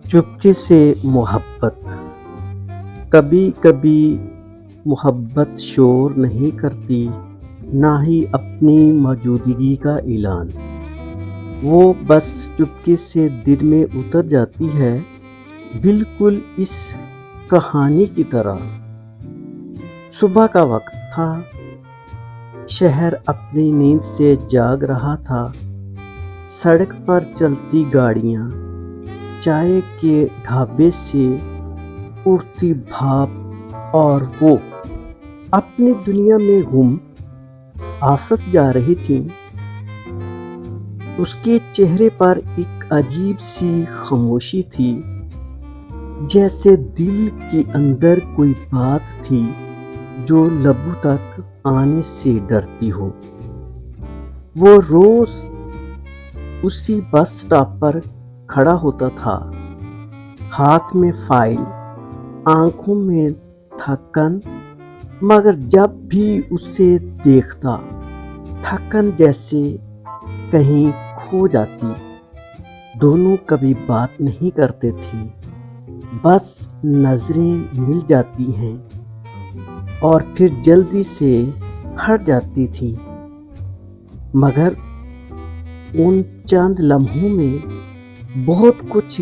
چپکے سے محبت۔ کبھی کبھی محبت شور نہیں کرتی، نہ ہی اپنی موجودگی کا اعلان۔ وہ بس چپکے سے دل میں اتر جاتی ہے، بالکل اس کہانی کی طرح۔ صبح کا وقت تھا، شہر اپنی نیند سے جاگ رہا تھا۔ سڑک پر چلتی گاڑیاں، چائے کے ڈھابے سے اڑتی بھاپ، اور وہ اپنی دنیا میں گم آفس جا رہی تھیں۔ اس کے چہرے پر ایک عجیب سی خاموشی تھی، جیسے دل کے اندر کوئی بات تھی جو لبوں تک آنے سے ڈرتی ہو۔ وہ روز اسی بس سٹاپ پر کھڑا ہوتا تھا، ہاتھ میں فائل، آنکھوں میں تھکن، مگر جب بھی اسے دیکھتا، تھکن جیسے کہیں کھو جاتی۔ دونوں کبھی بات نہیں کرتے تھے، بس نظریں مل جاتی ہیں اور پھر جلدی سے ہٹ جاتی تھیں۔ مگر ان چند لمحوں میں بہت کچھ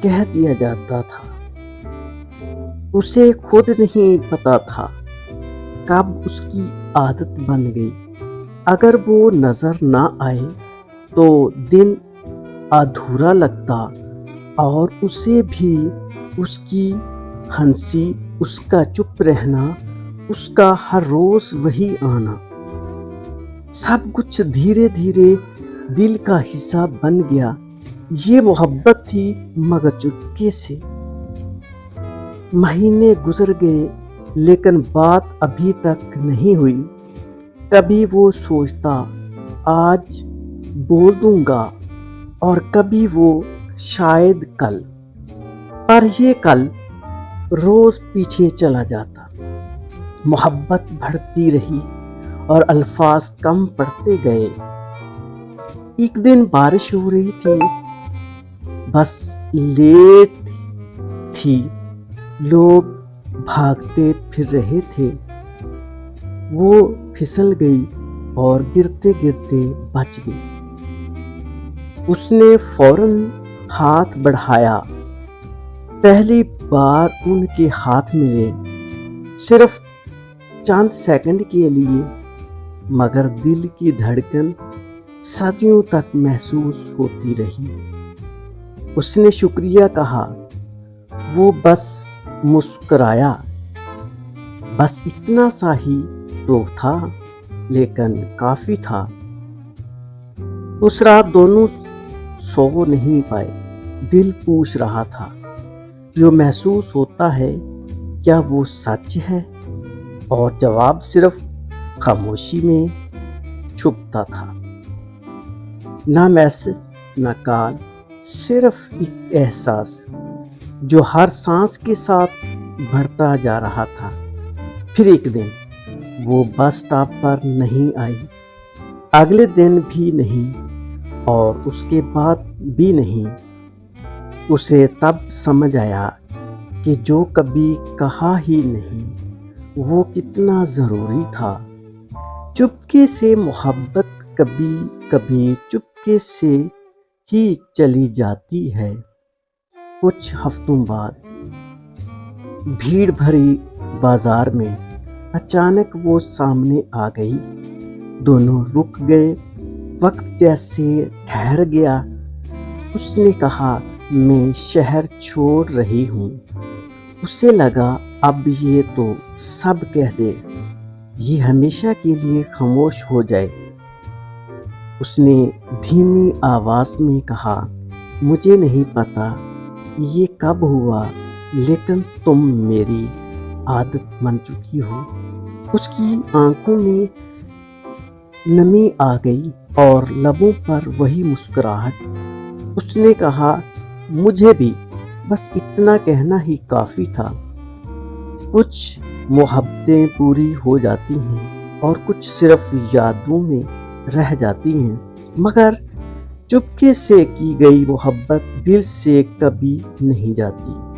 کہہ دیا جاتا تھا۔ اسے خود نہیں پتا تھا کب اس کی عادت بن گئی۔ اگر وہ نظر نہ آئے تو دن ادھورا لگتا، اور اسے بھی اس کی ہنسی، اس کا چپ رہنا، اس کا ہر روز وہی آنا، سب کچھ دھیرے دھیرے دل کا حصہ بن گیا۔ یہ محبت تھی، مگر چپکے سے۔ مہینے گزر گئے، لیکن بات ابھی تک نہیں ہوئی۔ کبھی وہ سوچتا آج بول دوں گا، اور کبھی وہ شاید کل، پر یہ کل روز پیچھے چلا جاتا۔ محبت بڑھتی رہی اور الفاظ کم پڑتے گئے۔ ایک دن بارش ہو رہی تھی، بس لیٹ تھی، لوگ بھاگتے پھر رہے تھے۔ وہ پھسل گئی اور گرتے گرتے بچ گئی۔ اس نے فوراً ہاتھ بڑھایا۔ پہلی بار ان کے ہاتھ ملے، صرف چند سیکنڈ کے لیے، مگر دل کی دھڑکن صدیوں تک محسوس ہوتی رہی۔ اس نے شکریہ کہا، وہ بس مسکرایا۔ بس اتنا سا ہی تو تھا، لیکن کافی تھا۔ اس رات دونوں سو نہیں پائے۔ دل پوچھ رہا تھا، جو محسوس ہوتا ہے کیا وہ سچ ہے؟ اور جواب صرف خاموشی میں چھپتا تھا۔ نہ میسج، نہ کال، صرف ایک احساس جو ہر سانس کے ساتھ بڑھتا جا رہا تھا۔ پھر ایک دن وہ بس سٹاپ پر نہیں آئی، اگلے دن بھی نہیں، اور اس کے بعد بھی نہیں۔ اسے تب سمجھ آیا کہ جو کبھی کہا ہی نہیں، وہ کتنا ضروری تھا۔ چپکے سے محبت کبھی کبھی چپکے سے ہی چلی جاتی ہے۔ کچھ ہفتوں بعد بھیڑ بھری بازار میں اچانک وہ سامنے آ گئی۔ دونوں رک گئے، وقت جیسے ٹھہر گیا۔ اس نے کہا، میں شہر چھوڑ رہی ہوں۔ اسے لگا اب یہ تو سب کہہ دے، یہ ہمیشہ کے لیے خاموش ہو جائے۔ اس نے دھیمی آواز میں کہا، مجھے نہیں پتا یہ کب ہوا، لیکن تم میری عادت بن چکی ہو۔ اس کی آنکھوں میں نمی آ گئی اور لبوں پر وہی مسکراہٹ۔ اس نے کہا، مجھے بھی، بس اتنا کہنا ہی کافی تھا۔ کچھ محبتیں پوری ہو جاتی ہیں اور کچھ صرف یادوں میں رہ جاتی ہیں، مگر چپکے سے کی گئی محبت دل سے کبھی نہیں جاتی۔